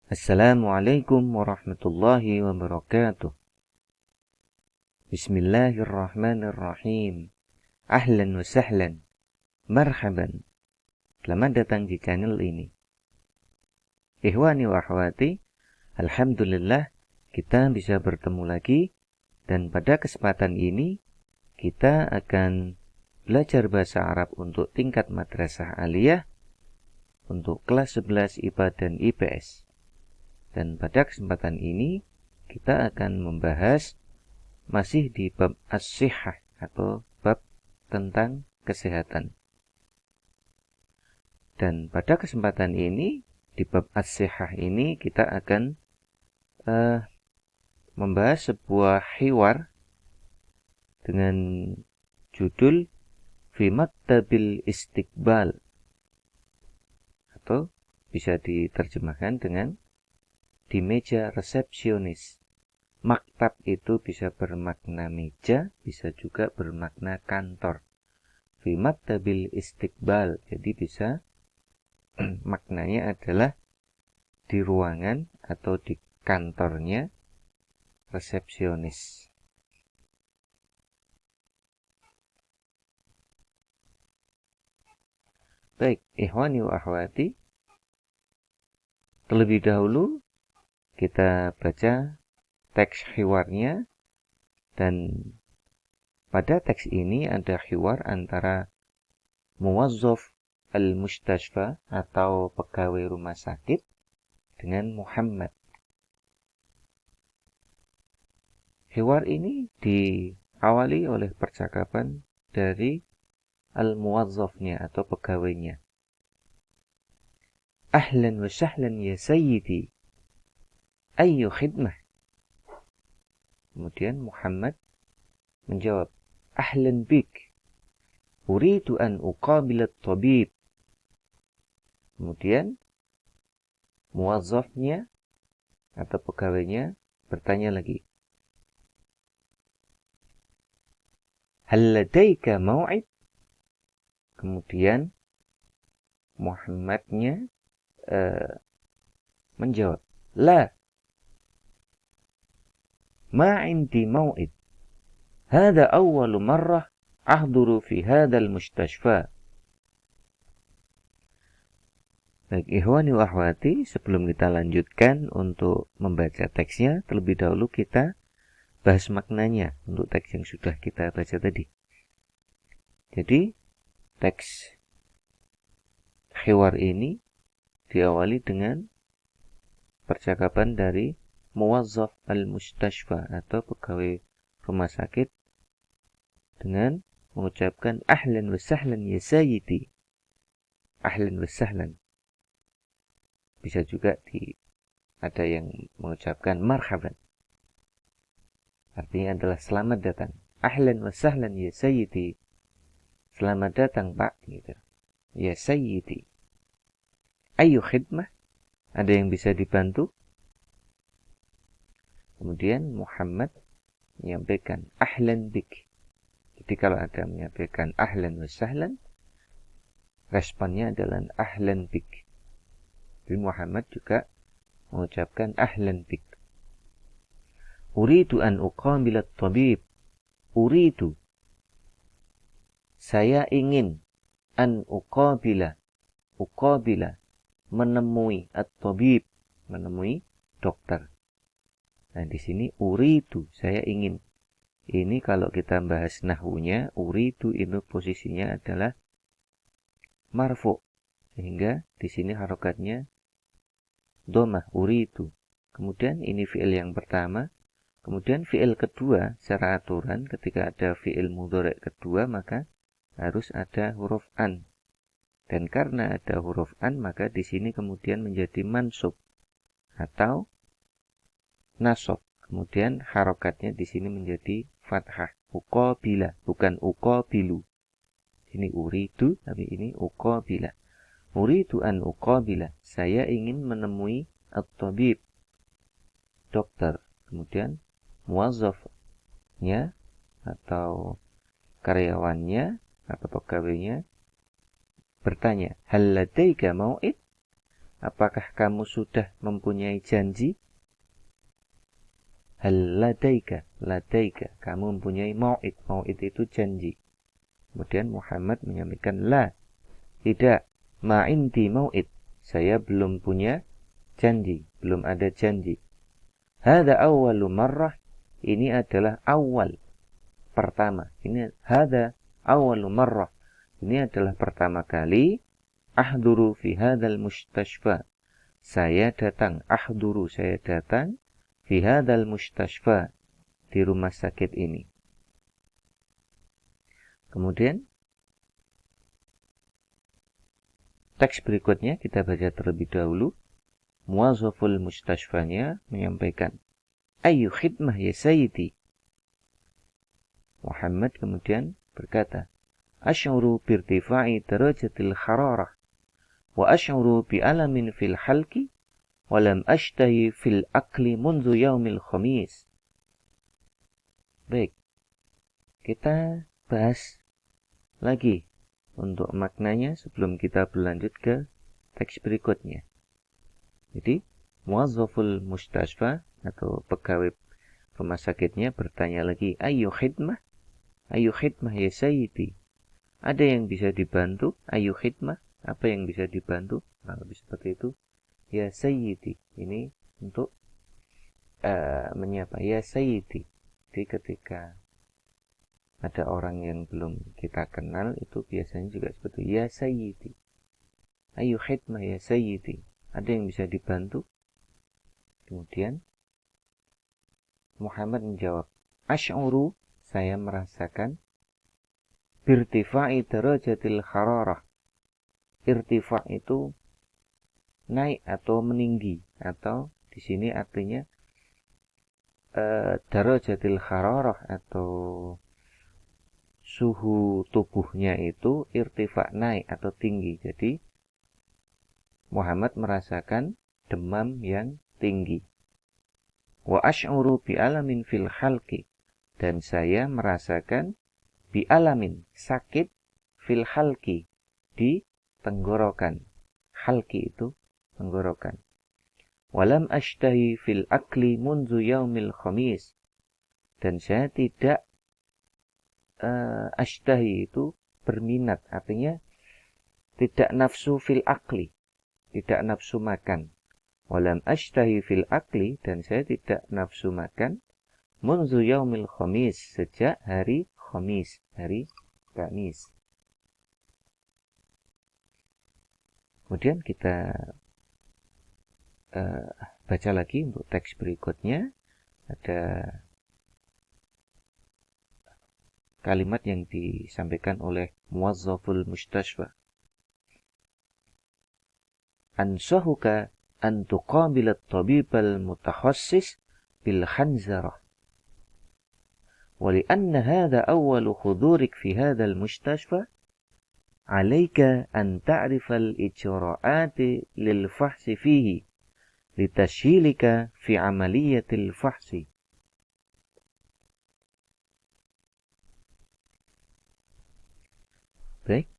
Assalamualaikum warahmatullahi wabarakatuh. Bismillahirrahmanirrahim. Ahlan wa sahlan. Marhaban. Selamat datang di channel ini. Ikhwani wa akhwati, alhamdulillah kita bisa bertemu lagi, dan pada kesempatan ini kita akan belajar bahasa Arab untuk tingkat madrasah aliyah untuk kelas 11 IPA dan IPS. Dan pada kesempatan ini kita akan membahas masih di bab as-sihhah atau bab tentang kesehatan. Dan pada kesempatan ini di bab as-sihhah ini kita akan membahas sebuah hiwar dengan judul Fi Maktabil Istiqbal, atau bisa diterjemahkan dengan di meja resepsionis. Maktab itu bisa bermakna meja, bisa juga bermakna kantor. Fi maktabil istiqbal, jadi bisa maknanya adalah di ruangan atau di kantornya resepsionis. Baik, ikhwani wa akhwati, terlebih dahulu kita baca teks hiwarnya, dan pada teks ini ada hiwar antara muwazzaf al-mustashfa atau pegawai rumah sakit dengan Muhammad. Hiwar ini diawali oleh percakapan dari al-muwazzafnya atau pegawainya. Ahlan wa sahlan ya sayyidi, ayyu khidmah. Kemudian Muhammad menjawab, ahlan bik, uridu an uqabila at-tabib. Kemudian muwazzafnya atau pegawainya bertanya lagi, hal ladaika mau'id? Kemudian Muhammadnya menjawab, la, ma indi mau'id. Hada awwalu marrah ahduru fi hadal mustashfa. Baik, ikhwani wa akhwati, sebelum kita lanjutkan untuk membaca teksnya, terlebih dahulu kita bahas maknanya untuk teks yang sudah kita baca tadi. Jadi, teks hiwar ini diawali dengan percakapan dari muwazzaf al-mustashfa atau pegawai rumah sakit dengan mengucapkan ahlan wa sahlan ya sayyidi. Ahlan wa sahlan. Bisa juga ada yang mengucapkan marhaban. Artinya adalah selamat datang. Ahlan wa sahlan ya sayyidi. Selamat datang Pak, gitu. Ya sayyidi. Ayu khidmah. Ada yang bisa dibantu? Kemudian Muhammad menyampaikan ahlan bik. Jadi kalau ada menyampaikan ahlan wa sahlan, responnya adalah ahlan bik. Jadi Muhammad juga mengucapkan ahlan bik. Uridu an uqamila at-tabib. Uridu, saya ingin, an uqabila, menemui at-tabib, menemui dokter. Nah, di sini uridu, saya ingin. Ini kalau kita bahas nahwunya, uridu itu posisinya adalah marfu, sehingga di sini harokatnya domah, uridu. Kemudian ini fi'il yang pertama. Kemudian fi'il kedua, secara aturan ketika ada fi'il mudhari' kedua maka harus ada huruf an. Dan karena ada huruf an maka di sini kemudian menjadi mansub atau nasab. Kemudian harokatnya di sini menjadi fathah. Uqabila, bukan uqabilu. Ini uridu, tapi ini uqabila. Uridu an uqabila, saya ingin menemui at-tabib, dokter. Kemudian muwazzafnya atau karyawannya atau pegawainya bertanya, hal ladaika mau'id? apakah kamu sudah mempunyai janji? Hal ladaika, kamu mempunyai mau'id. Mau'id itu janji. Kemudian Muhammad menyampaikan, la, tidak, ma'indi mau'id. Saya belum punya janji, belum ada janji. Hada awwalu marrah, ini adalah awal, pertama. Ini hada awwalu marrah, ini adalah pertama kali. Ahduru fi hadal mustashfa, saya datang. Ahduru, saya datang. Fi hadal mustashfa, di rumah sakit ini. Kemudian teks berikutnya kita baca terlebih dahulu. Muwazzaful mustashfanya menyampaikan, ayu khidmah ya sayyidi. Muhammad kemudian berkata, asy'uru birtifa'i darajatil hararah wa asy'uru bi alamin fil halki wa lam ashtahi fil akli mundu yaumil khamis. Baik, kita bahas lagi untuk maknanya sebelum kita berlanjut ke teks berikutnya. Jadi, muwazzaful mustashfa atau pegawai rumah sakitnya bertanya lagi, ayu khidmah ya sayyidi. Ada yang bisa dibantu? Ayu khidmah, apa yang bisa dibantu? Nah, lebih seperti itu. Ya sayyidi, ini untuk menyapa. Ya sayyidi. Jadi ketika ada orang yang belum kita kenal, itu biasanya juga seperti itu. Ya sayyidi. Ayu khidmah ya sayyidi. Ada yang bisa dibantu? Kemudian Muhammad menjawab, asy'uru, saya merasakan, birtifa'i darajatil hararah. Irtifa' itu naik atau meninggi, atau di sini artinya darajatil hararah atau suhu tubuhnya itu irtifa' naik atau tinggi. Jadi Muhammad merasakan demam yang tinggi. Wa asy'uru bi alamin fil halqi, dan saya merasakan bi alamin, sakit, fil halqi, di tenggorokan. Halqi itu tenggorokan. Walam ashtahi fil akli munzu yaumil khamis, dan saya tidak ashtahi itu berminat, artinya tidak nafsu fil akli, tidak nafsu makan. Walam ashtahi fil akli, dan saya tidak nafsu makan, munzu yaumil khamis, sejak hari khamis, hari Kamis. Kemudian kita baca lagi untuk teks berikutnya. Ada kalimat yang disampaikan oleh muwazzaful mustashfa. Ansahuka an tuqabil at-tabib al-mutakhassis bil khanzarah. ولأن هذا أول حضورك في هذا المستشفى عليك أن تعرف الإجراءات للفحص فيه لتسهيلك في عملية الفحص. Baik,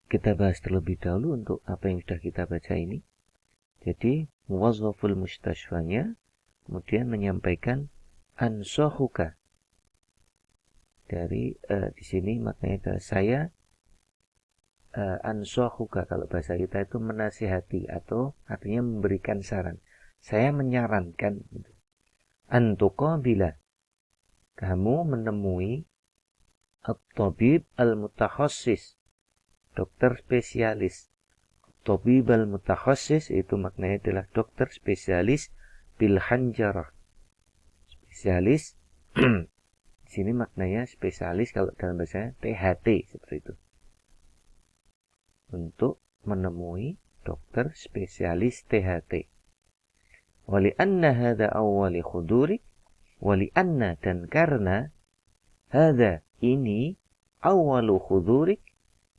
kita bahas terlebih dahulu untuk apa yang sudah kita baca ini. Jadi muwazzaful mustashfanya kemudian menyampaikan ansahuka. Dari di sini maknanya adalah saya ansahuka, kalau bahasa kita itu menasihati atau artinya memberikan saran. Saya menyarankan gitu. Antuqabila, kamu menemui at-tabib al-mutakhassis, dokter spesialis. Tabib al-mutakhassis itu maknanya adalah dokter spesialis bil khanjarah. Spesialis di sini maknanya spesialis kalau dalam bahasa THT seperti itu. Untuk menemui dokter spesialis THT. Wali anna hadha awwali khudurik, wali anna, dan karena, hadha, ini, awwalu khudurik,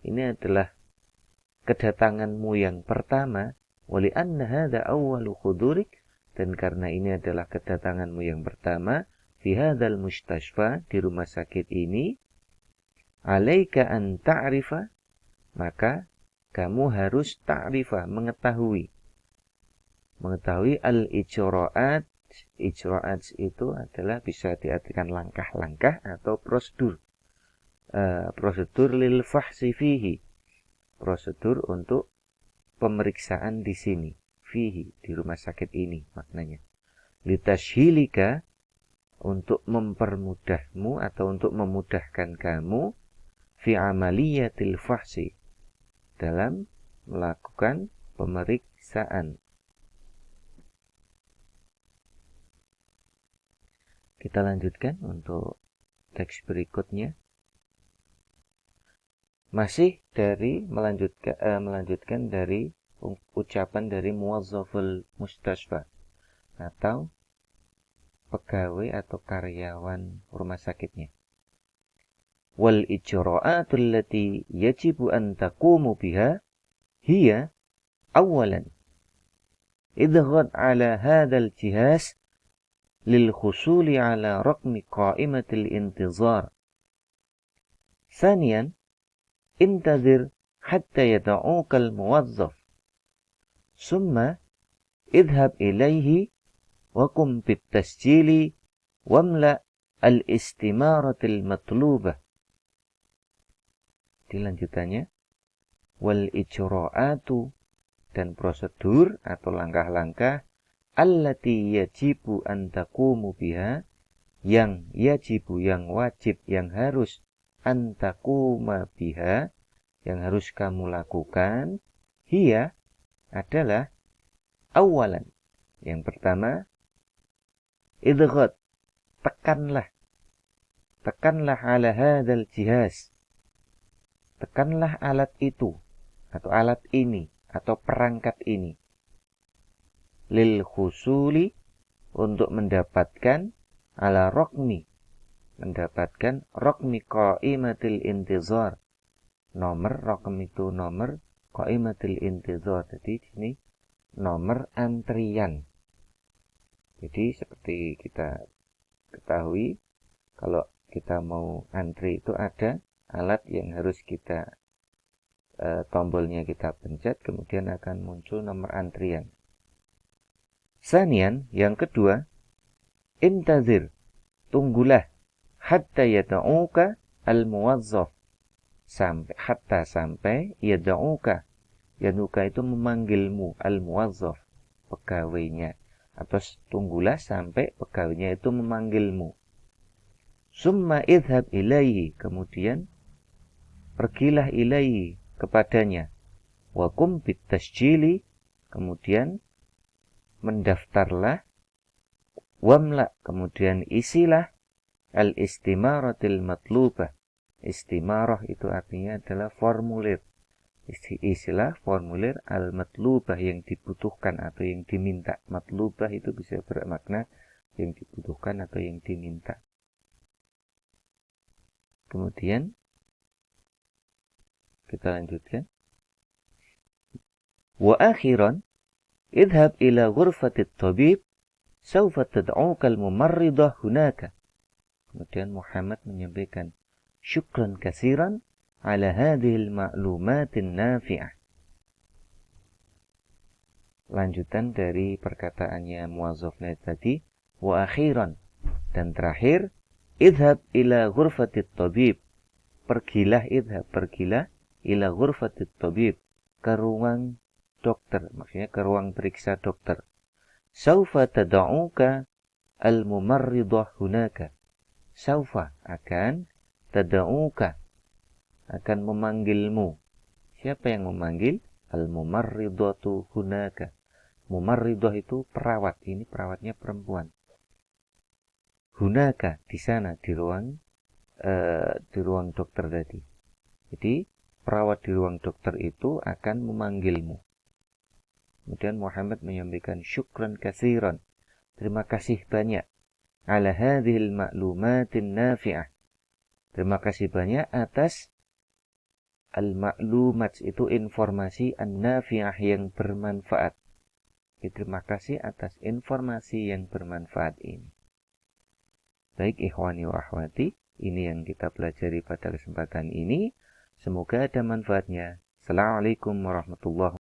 ini adalah kedatanganmu yang pertama. Wali anna hadha awwalu khudurik, dan karena ini adalah kedatanganmu yang pertama, fi hadzal mustashfa, di rumah sakit ini, alaika an ta'rifa, maka kamu harus ta'rifah, mengetahui al-ijra'at. Ijra'at itu adalah bisa diartikan langkah-langkah atau prosedur. Prosedur lil fahsi fihi. Prosedur untuk pemeriksaan di sini. Fihi, di rumah sakit ini maknanya. Litashhilika, untuk mempermudahmu atau untuk memudahkan kamu fi amaliyatil fahsi, dalam melakukan pemeriksaan. Kita lanjutkan untuk teks berikutnya. Masih dari melanjutkan dari ucapan dari muwazzaful mustashfa atau pegawai atau karyawan rumah sakitnya. Wal ijra'atul lati yajibu an taqumu biha hiya awalan idghad ala hadzal jihaz للحصول على رقم قائمة الانتظار. ثانيا انتظر حتى يدعوك الموظف، ثم اذهب إليه وقم بالتسجيل واملأ الاستمارة المطلوبة. Dilanjutannya, wal ijra'atu, dan prosedur atau langkah-langkah, allati yajibu an taqumu biha, yang yajibu, yang wajib, yang harus, an taquma biha, yang harus kamu lakukan, hiya, adalah awalan, yang pertama, idghad, tekanlah ala hadzal jihaz, tekanlah alat itu atau alat ini atau perangkat ini, lil khusuli, untuk mendapatkan ala rokmi, mendapatkan rokmi qaimatil intizar, nomor rokm itu nomor qaimatil intizar, jadi ini nomor antrian. Jadi seperti kita ketahui, kalau kita mau antri itu ada alat yang harus kita tombolnya kita pencet, kemudian akan muncul nomor antrian. Sanian, yang kedua, intazir, tunggulah, hatta yada'uka al-muwazzaf, sampai yada'uka, yada'uka itu memanggilmu, al-muwazzaf, pegawainya, atau tunggulah sampai pegawainya itu memanggilmu. Summa idhab ilaihi, kemudian pergilah ilaihi, kepadanya, wa kum bitasjili, kemudian mendaftarlah, wamla, kemudian isilah, al-istimaratil matlubah. Istimarah itu artinya adalah formulir. Isilah formulir al-matlubah, yang dibutuhkan atau yang diminta. Matlubah itu bisa bermakna yang dibutuhkan atau yang diminta. Kemudian kita lanjutkan. Wa akhiran idhab ila ghurfatit tabib sawfa tad'uka al-mumarridah hunaka. Kemudian Muhammad menyampaikan, syukran katsiran ala hadhil ma'lumatin nafi'ah. Lanjutan dari perkataannya muwazzafnya tadi, wa akhiran, dan terakhir, idhab ila ghurfatit tabib, pergilah ila ghurfatit tabib, ke ruang dokter, maksudnya ke ruang periksa dokter. Saufa tada'uka al-mumarridah hunaka. Saufa, akan, tada'uka, akan memanggilmu. Siapa yang memanggil? Al-mumarridatu hunaka. Mumarridah itu perawat, ini perawatnya perempuan. Hunaka, di sana, di ruang dokter tadi. Jadi perawat di ruang dokter itu akan memanggilmu. Kemudian Muhammad menyampaikan, syukran katsiran, terima kasih banyak, ala hadhil ma'lumatin nafi'ah, terima kasih banyak atas al-ma'lumat, itu informasi, an-nafi'ah, yang bermanfaat. Terima kasih atas informasi yang bermanfaat ini. Baik ikhwani wa akhwati, ini yang kita pelajari pada kesempatan ini. Semoga ada manfaatnya. Assalamualaikum warahmatullahi